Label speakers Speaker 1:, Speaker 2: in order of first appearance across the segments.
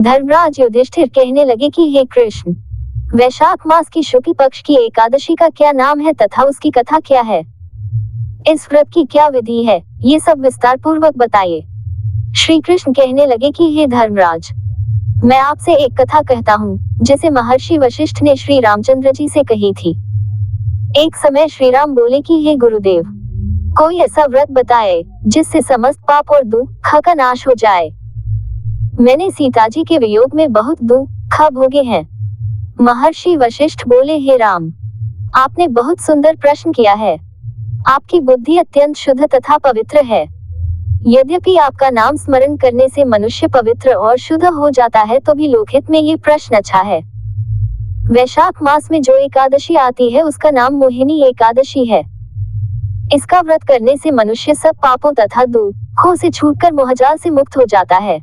Speaker 1: धर्मराज युधिष्ठिर कहने लगे कि हे कृष्ण, वैशाख मास की शुक्ल पक्ष की एकादशी का क्या नाम है तथा उसकी कथा क्या है? इस व्रत की क्या विधि है, ये सब विस्तार पूर्वक बताइए। श्री कृष्ण कहने लगे कि हे धर्मराज, मैं आपसे एक कथा कहता हूँ जिसे महर्षि वशिष्ठ ने श्री रामचंद्र जी से कही थी। एक समय श्री राम बोले कि हे गुरुदेव, कोई ऐसा व्रत बताए जिससे समस्त पाप और दुख का नाश हो जाए। मैंने सीता जी के वियोग में बहुत दुख भोगे हैं। महर्षि वशिष्ठ बोले, हे राम, आपने बहुत सुंदर प्रश्न किया है। आपकी बुद्धि अत्यंत शुद्ध तथा पवित्र है। यद्यपि आपका नाम स्मरण करने से मनुष्य पवित्र और शुद्ध हो जाता है, तो भी लोकहित में ये प्रश्न अच्छा है। वैशाख मास में जो एकादशी आती है उसका नाम मोहिनी एकादशी है। इसका व्रत करने से मनुष्य सब पापों तथा दुखों से छूटकर मोहजाल से मुक्त हो जाता है।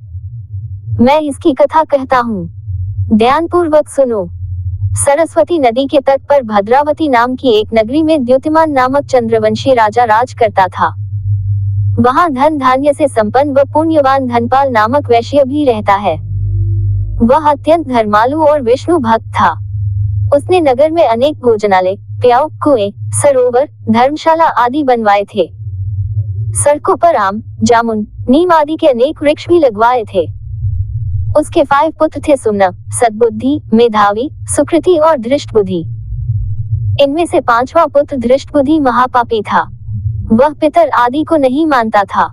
Speaker 1: मैं इसकी कथा कहता हूँ, ध्यान पूर्वक सुनो। सरस्वती नदी के तट पर भद्रावती नाम की एक नगरी में द्युतिमान नामक चंद्रवंशी राजा राज करता था। वहां धन धान्य से संपन्न व पुण्यवान धनपाल नामक वैश्य भी रहता है। वह अत्यंत धर्मालु और विष्णु भक्त था। उसने नगर में अनेक भोजनालय, प्याऊ, कुएं, सरोवर, धर्मशाला आदि बनवाए थे। सड़कों पर आम, जामुन, नीम आदि के अनेक वृक्ष भी लगवाए थे। उसके 5 पुत्र थे, सुमना, सद्बुद्धि, मेधावी, सुकृति और धृष्टबुद्धि। इनमें से 5वां पुत्र धृष्टबुद्धि महापापी था। वह पितर आदि को नहीं मानता था।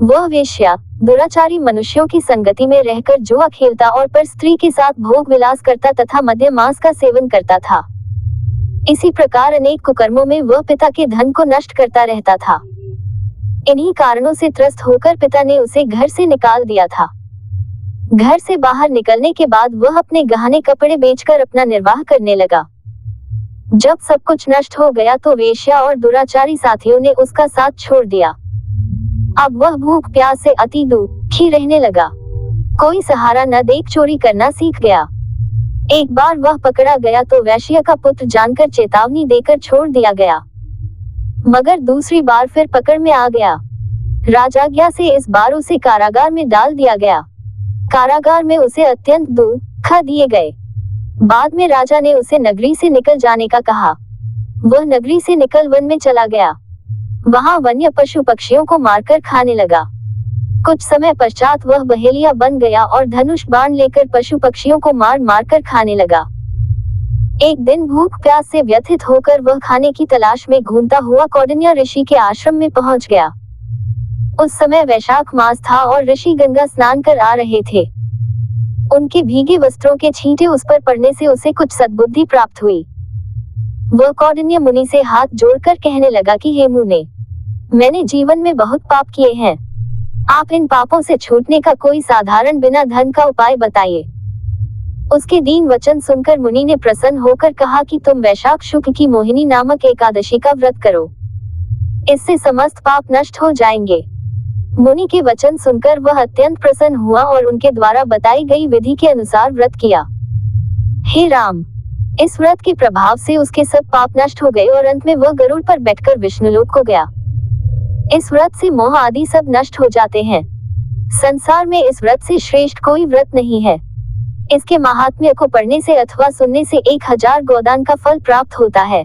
Speaker 1: वह वेश्या, दुराचारी मनुष्यों की संगति में रहकर जुआ खेलता और पर स्त्री के साथ भोग विलास करता तथा मद्य मांस का सेवन करता था। इसी प्रकार अनेक कुकर्मों में वह पिता के धन को नष्ट करता रहता था। इन्हीं कारणों से त्रस्त होकर पिता ने उसे घर से निकाल दिया था। घर से बाहर निकलने के बाद वह अपने गहने कपड़े बेचकर अपना निर्वाह करने लगा। जब सब कुछ नष्ट हो गया तो वेश्या और दुराचारी साथियों ने उसका साथ छोड़ दिया। अब वह भूख प्यास से अति दुखी रहने लगा। कोई सहारा न देख चोरी करना सीख गया। एक बार वह पकड़ा गया तो वैश्य का पुत्र जानकर चेतावनी देकर छोड़ दिया गया, मगर दूसरी बार फिर पकड़ में आ गया। राजाज्ञा से इस बार उसे कारागार में डाल दिया गया। कारागार में उसे अत्यंत दुख दिए गए। बाद में राजा ने उसे नगरी से निकल जाने का कहा। वह नगरी से निकल वन में चला गया। वहां वन्य पशु पक्षियों को मारकर खाने लगा। कुछ समय पश्चात वह बहेलिया बन गया और धनुष बाण लेकर पशु पक्षियों को मार मार कर खाने लगा। एक दिन भूख प्यास से व्यथित होकर वह खाने की तलाश में घूमता हुआ कौंडिन्य ऋषि के आश्रम में पहुंच गया। उस समय वैशाख मास था और ऋषि गंगा स्नान कर आ रहे थे। उनके भीगे वस्त्रों के छींटे उस पर पड़ने से उसे कुछ सद्बुद्धि प्राप्त हुई। वह कौंडिन्य मुनि से हाथ जोड़कर कहने लगा कि हे मुने, मैंने जीवन में बहुत पाप किए हैं। आप इन पापों से छूटने का कोई साधारण बिना धन का उपाय बताइए। उसके दीन वचन सुनकर मुनि ने प्रसन्न होकर कहा कि तुम वैशाख शुक्ल की मोहिनी नामक एकादशी का व्रत करो। इससे समस्त पाप नष्ट हो जाएंगे। मुनि के वचन सुनकर वह अत्यंत प्रसन्न हुआ और उनके द्वारा बताई गई विधि के अनुसार व्रत किया। हे राम, इस व्रत के प्रभाव से उसके सब पाप नष्ट हो गए और अंत में वह गरुड़ पर बैठकर विष्णुलोक को गया। इस व्रत से मोह आदि सब नष्ट हो जाते हैं। संसार में इस व्रत से श्रेष्ठ कोई व्रत नहीं है। इसके महात्म्य को पढ़ने से अथवा सुनने से 1000 गोदान का फल प्राप्त होता है।